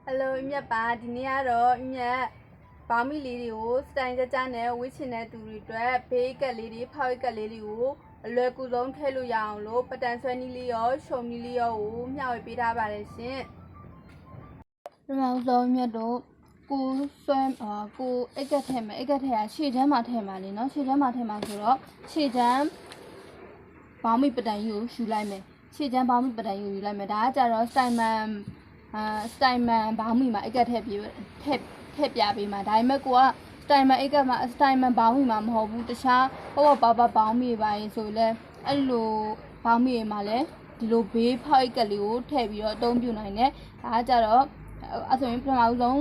Hello အမြတ်ပါဒီနေ့ကတော့အမြတ်ဘောင်းမီလေးတွေကိုစတိုင်ကြကြနဲ့ဝစ်ချင်တဲ့သူတွေအတွက်ဘေးကက်လေးတွေဖောက်ကက်လေးတွေကိုအလွယ်ကူဆုံးထည့်လို့ရအောင်လို့ပတန်ဆွဲနည်းလေးရောရှုံနည်းလေးရောကိုမျှဝေပေးထားပါတယ်ရှင်။ဒီမှာဆုံးမြတ်တို့ကိုဆွဲကိုအိတ်ကက်ထဲမှာအိတ်ကက်ထဲကရှေ့ချမ်းမှာထည့်မှာလေနော်ရှေ့ချမ်းမှာထည့်မှာဆိုတော့ရှေ့ချမ်းဘောင်းမီပတန်ကြီးကိုယူလိုက်မယ်ရှေ့ချမ်းဘောင်းမီပတန်ကြီးကိုယူလိုက်မယ်ဒါကကြတော့စတိုင်မန်ဘောင်းမီမှာအိတ်ကက်ထည့်ပြပေးမှာဒါပေမဲ့ကိုကစတိုင်မန်အိတ်ကက်မှာစတိုင်မန်ဘောင်းမီမှာမဟုတ်ဘူးတခြားပေါ့ဘောင်းမီပါရင်ဆိုလဲအဲ့လိုဘောင်းမီမှာလဲဒီလိုဘေးဖောက်အိတ်ကက်လေးကိုထည့်ပြီးတော့အသုံးပြုနိုင်တယ်ဒါကကြတော့အဲ့ဆိုရင်ပထမဆုံး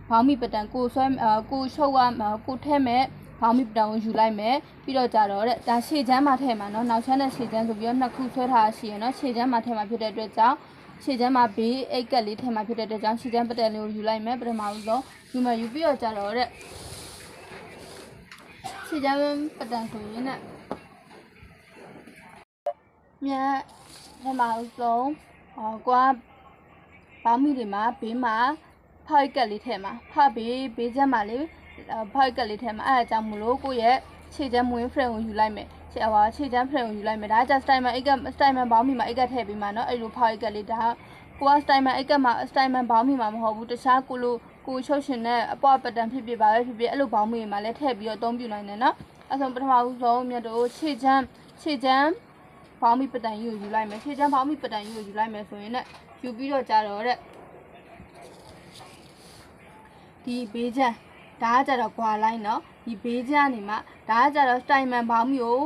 ဘောင်းမီပတန်ကိုဆွဲကိုချုပ်ကကိုထည့်မဲ့ဘောင်းမီပတန်ကိုယူလိုက်မယ်ပြီးတော့ကြတော့ဒါရှေ့ချမ်းမှာထည့်မှာနော်နောက်ချမ်းနဲ့ရှေ့ချမ်းဆိုပြီးတော့နှစ်ခုဆွဲထားရှိရနော်ရှေ့ချမ်းမှာထည့်မှာဖြစ်တဲ့အတွက်ကြောင့်ရှေ့ချမ်းမှာဘေးအိတ်ကက်လေးထည့်မှာဖြစ်တဲ့အတွက်ကြောင့်ရှေ့ချမ်းပတန်လေးကိုယူလိုက်မယ်ပထမဆုံးယူပြီးတော့ကြတော့ရှေ့ချမ်းပတန်ဆိုရင်နဲ့မြတ်ပထမဆုံးကိုကဘောင်းမီတွေမှာဘေးမှာဖောက်ကက်လေးထည့်မှာဖောက်ဘေးချမ်းမှာလေးဖောက်ကက်လေးထည့်မှာအဲအကြောင်းမလို့ကိုရဲ့ခြေချမ်းမွေးဖရင်ကိုယူလိုက်မယ်ခြေချမ်းဖရင်ကိုယူလိုက်မယ်ဒါကစတိုင်မန်ဘောင်းမီမှာအိတ်ကက်ထည့်ပြီးမှနော်အဲ့လိုဖောက်ကက်ကလေးဒါကိုကစတိုင်မန်အိတ်ကက်မှာစတိုင်မန်ဘောင်းမီမှာမဟုတ်ဘူးတခြားကိုချုပ်ရှင်နဲ့အပွားပတန်ဖြစ်ပါပဲဖြစ်အဲ့လိုဘောင်းမီမှာလည်းထည့်ပြီးတော့အသုံးပြုနိုင်တယ်နော်အဲ့ဆိုပထမဆုံးမြတ်တို့ခြေချမ်းဘောင်းမီပတန်ကြီးကိုယူလိုက်မယ်ခြေချမ်းဘောင်းမီပတန်ကြီးကိုယူလိုက်မယ်ဆိုရင်လည်းယူပြီးတော့ကြတော့ဒီဘေးချမ်းဒါကကြတော့ကွာလိုက်နော်ဒီဘေးချမ်းနေမှာဒါကကြတော့စတိုင်မန်ဘောင်းမီကို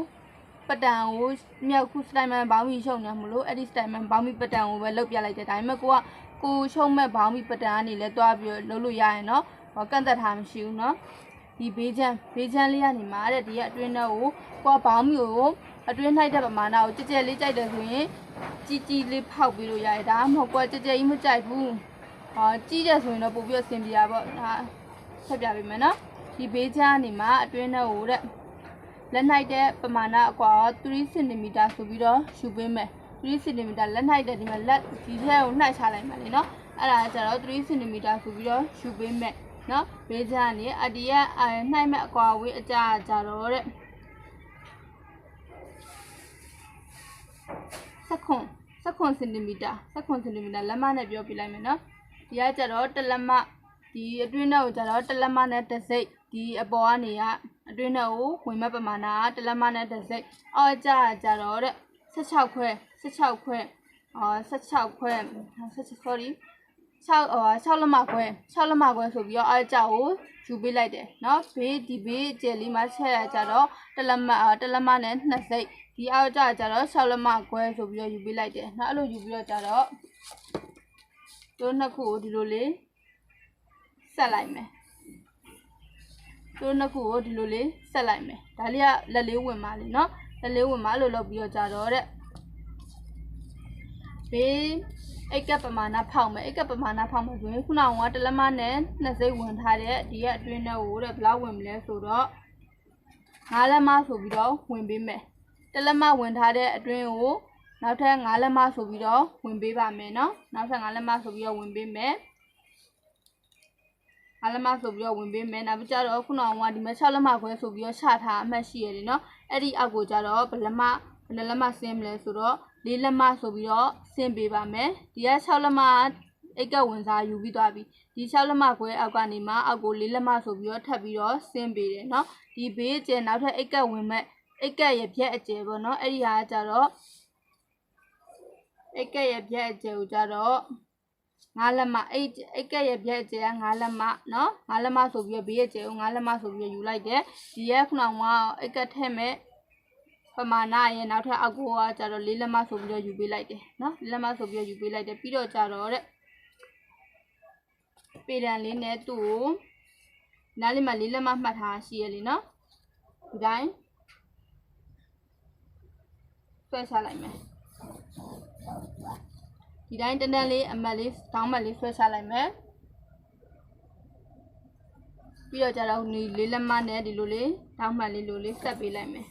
ပတန်ကိုမြောက်ခုစတိုင်မန်ဘောင်းမီရှုံနေမလို့အဲ့ဒီစတိုင်မန်ဘောင်းမီပတန်ကိုပဲလုတ်ပြလိုက်တယ်ဒါပေမဲ့ကိုရှုံမဲ့ဘောင်းမီပတန်ကနေလဲတွားပြီးတော့လုပ်လို့ရရင်နော်ကန့်သက်ထားမရှိဘူးနော်ဒီဘေးချမ်းလေးကနေမှာဒီကအတွင်းထဲကိုဘောင်းမီကိုအတွင်းနှိုက်တဲ့ပမာဏကိုကြဲလေးကြိုက်တယ်ဆိုရင်ကြီးလေးဖောက်ပြီးလို့ရတယ်ဒါမှမဟုတ်ကြဲကြီးမကြိုက်ဘူးကြီးတယ်ဆိုရင်တော့ပို့ပြီးဆင်ပြေတာပေါ့ဒါဆက်ပြပေးမယ်နော်ဒီဘေးချမ်းနေမှာအတွင်းထဲကိုလက်နှိုက်တဲ့ပမာဏအကွာ3 cm ဆိုပြီးတော့ယူပေးမယ်3 cm လက်နှိုက်တဲ့ဒီမှာလက်ဒီထဲကိုနှိုက်ချလိုက်ပါလေနော်အဲ့ဒါကျတော့3 cm ဆိုပြီးတော့ယူပေးမယ်နော်ဘေးချမ်းနေဒီကနှိုက်မဲ့အကွာဝေးအကြကြတော့16 cm လက်မနဲ့ပြောပြလိုက်မယ်နော်ဒီကကျတော့တစ်လက်မဒီအတွင်းထဲကိုကျတော့တစ်လက်မနဲ့တစ်စိတ်ဒီအပေါ်ကနေကအတွင်းထဲကိုဝင်မဲ့ပမာဏကတစ်လက်မနဲ့တစ်စိတ်အော်ကြတော့16ခွဲsorry 6လက်မခွဲဆိုပြီးတော့အဲ့ကြောက်ကိုယူပေးလိုက်တယ်เนาะဒီဘေးကျယ်လေးမှာချက်ရကြတော့တစ်လက်မနဲ့2စိတ်ဒီအောက်ကြတော့6လက်မခွဲဆိုပြီးတော့ယူပေးလိုက်တယ်เนาะအဲ့လိုယူပြီးတော့ကြတော့တို့နှစ်ခုကိုဒီလိုလေးဆက်လိုက်မယ်တို့နှစ်ခုကိုဒီလိုလေးဆက်လိုက်မယ်ဒါလေးကလက်လေးဝင်ပါလေเนาะလက်လေးဝင်ပါလို့လုပ်ပြီးတော့ကြတော့ဘေးအိတ်ကပ်ပမာဏဖောက်မယ်ဆိုရင်ခုနကတစ်လက်မနဲ့2စိတ်ဝင်ထားတဲ့ဒီကအတွင်းထဲကိုဘယ်လောက်ဝင်မလဲဆိုတော့5လက်မဆိုပြီးတော့ဝင်ပေးမယ်တစ်လက်မဝင်ထားတဲ့အတွင်းကိုနောက်ထပ်5လက်မဆိုပြီးတော့ဝင်ပေးပါမယ်เนาะနောက်ထပ်5လက်မဆိုပြီးတော့ဝင်ပေးမယ်နောက်ပြီးကြတော့ခုနကဒီမှာ6လက်မခွဲဆိုပြီးတော့ချထားအမှတ်ရှိရတယ်เนาะအဲ့ဒီအောက်ကိုကြတော့ဘယ်လက်မဆင်းမလဲဆိုတော့4လက်မဆိုပြီးတော့ဆင်းပေးပါမယ်ဒီက6လက်မအိတ်ကဝင်စားယူပြီးသွားပြီဒီ6လက်မခွဲအောက်ကနေမှအောက်ကို4လက်မဆိုပြီးတော့ထပ်ပြီးတော့ဆင်းပေးတယ်เนาะဒီဘေးကျနောက်ထပ်အိတ်ကဝင်မဲ့အိတ်ကရဲ့ဖြက်အကျယ်ပေါ့เนาะအဲ့ဒီဟာကြတော့အိတ်ကရဲ့ဖြက်အကျယ်ကိုကြတော့5လက်မအိတ်ကရဲ့ဖြက်အကျယ်က5လက်မเนาะ5လက်မဆိုပြီးတော့ဘေးရဲ့ကျယ်ကို5လက်မဆိုပြီးတော့ယူလိုက်တယ်ဒီရဲ့ခုနကအိတ်ကထည့်မဲ့ပမာဏရဲ့နောက်ထပ်အောက်ကိုကြတော့4လက်မဆိုပြီးတော့ယူပေးလိုက်တယ်เนาะ4လက်မဆိုပြီးတော့ယူပေးလိုက်တယ်ပြီးတော့ကြတော့ပေတံလေးနဲ့သူ့ကိုနားလေးမှာ4လက်မမှတ်ထားရှိရလေเนาะဒီတိုင်းဆွဲချလိုက်မယ်ဒီတိုင်းတန်းလေးအမတ်လေးတောင်းမတ်လေးဆွဲချလိုက်မယ်ပြီးတော့ကြတော့ဒီ4လက်မနဲ့ဒီလိုလေးတောင်းမတ်လေးလိုလေးဆက်ပေးလိုက်မယ်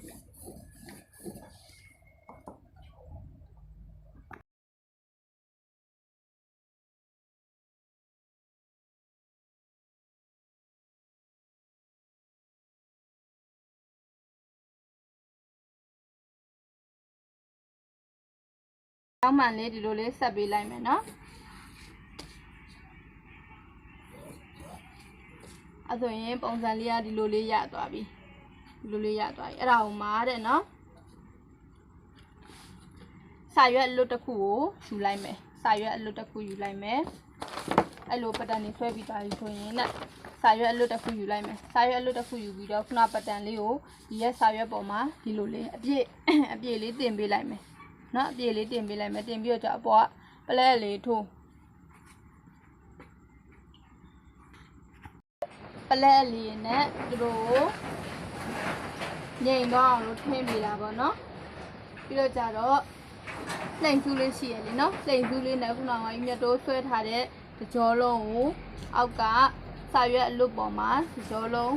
တောင်းမှန်လေးဒီလိုလေးဆက်ပေးလိုက်မယ်နော်အဲ့ဆိုရင်ပုံစံလေးကဒီလိုလေးရသွားပြီဒီလိုလေးရသွားပြီအဲ့ဒါကိုမားတဲ့နော်စာရွက်အလွတ်တစ်ခုကိုယူလိုက်မယ်စာရွက်အလွတ်တစ်ခုယူလိုက်မယ်အဲ့လိုပတ်တန်လေးဆွဲပြီးသွားပြီဆိုရင်နဲ့စာရွက်အလွတ်တစ်ခုယူလိုက်မယ်စာရွက်အလွတ်တစ်ခုယူပြီးတော့ခုနပတ်တန်လေးကိုဒီရဲ့စာရွက်ပေါ်မှာဒီလိုလေးအပြည့်လေးတင်ပေးလိုက်မယ်နော်အပြည့်လေးတင်ပေးလိုက်မယ်တင်ပြီးတော့အပေါ်ကပလက်လေးထိုးပလက်လေးနဲ့သူတို့ငိန်တော့အောင်လို့ထင်းပေးတာပေါ့နော်ပြီးတော့ကြတော့လှိမ်စုလေးရှိရလေနော်လှိမ်စုလေးနဲ့ခုနကမြတ်တိုးဆွဲထားတဲ့ကြောလုံးကိုအောက်ကစာရွက်အလွတ်ပေါ်မှာကြောလုံး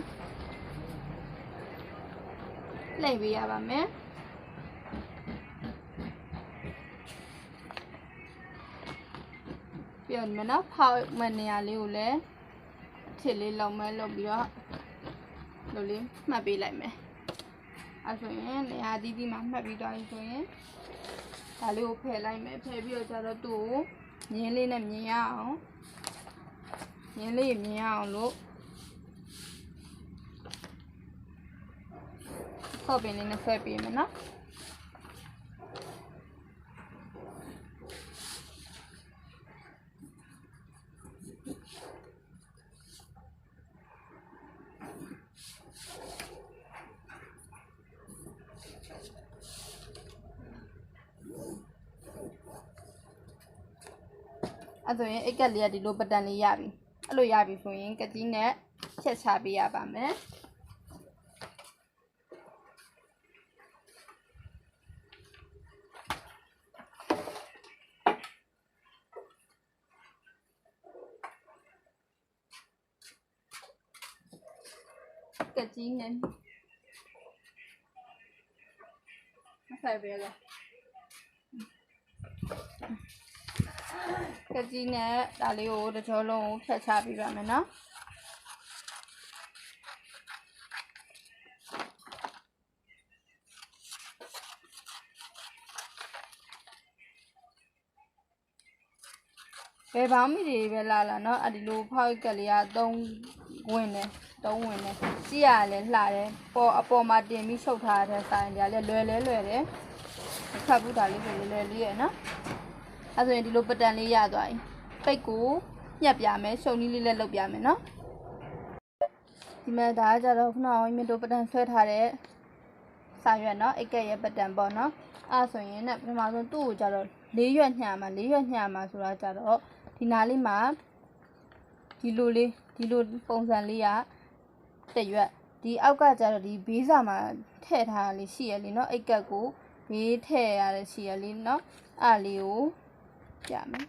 လှိမ်ပေးရပါမယ်ပြီးတော့မနော်ဖောက်မနေရလေးကိုလည်းအထစ်လေးလုံးမဲလုပ်ပြီးတော့လိုလေးမှတ်ပေးလိုက်မယ်အဲ့ဆိုရင်နေရာတီးတီးမှာမှတ်ပြီးသွားပြီဆိုရင်ဒါလေးကိုဖယ်လိုက်မယ်ဖယ်ပြီးတော့ကျတော့သူ့ကိုမြင်းလေးနဲ့မြင်ရအောင်မြင်းလေးမြင်ရအောင်လို့ဆော့ပင်လေးနဲ့ဆွဲပေးမယ်နော်အဲ့ဆိုရင်အိတ်ကက်လေးကဒီလိုပတန်လေးရပြီအဲ့လိုရပြီဆိုရင်ကကြီးနဲ့ဖြတ်ချပေးရပါမယ်ကကြီးနဲ့ဆက်ပေးရကကြီးနဲ့ဒါလေးကိုတစ်ကြောလုံးကိုဖြတ်ချပေးပါမယ်နော်ဘယ်ပေါင်းမီတွေပဲလာလာနော်အဲ့ဒီလိုဖောက်ကလေးက3ဝင်တယ်ကြည့်ရလဲလှတယ်အပေါ်မှာတင်ပြီးရှုပ်ထားတဲ့ဆိုင်ကြလဲလွယ်တယ်ခပ်ဘူးဒါလေးဆိုလွယ်လေးရယ်နော်အဲ့ဆိုရင်ဒီလိုပတန်လေးရသွားပြီပိတ်ကိုညက်ပြမယ်ရှုံနည်းလေးလည်းလုပ်ပြမယ်နော်ဒီမှာဒါကကြတော့ခုနကမြင့်တို့ပတန်ဆွဲထားတဲ့စာရွက်နော်အိတ်ကက်ရဲ့ပတန်ပေါ့နော်အဲ့ဆိုရင်နဲ့ပထမဆုံးသူ့ကိုကြတော့4ရွက်ညှမှာဆိုတော့ကြတော့ဒီနားလေးမှာဒီလိုပုံစံလေးကတစ်ရွက်ဒီအောက်ကကြတော့ဒီဘေးစာမှာထည့်ထားတာလေးရှိရလေနော်အိတ်ကက်ကိုဘေးထည့်ရတဲ့ရှိရလေနော်အဲ့လေးကိုပြမယ်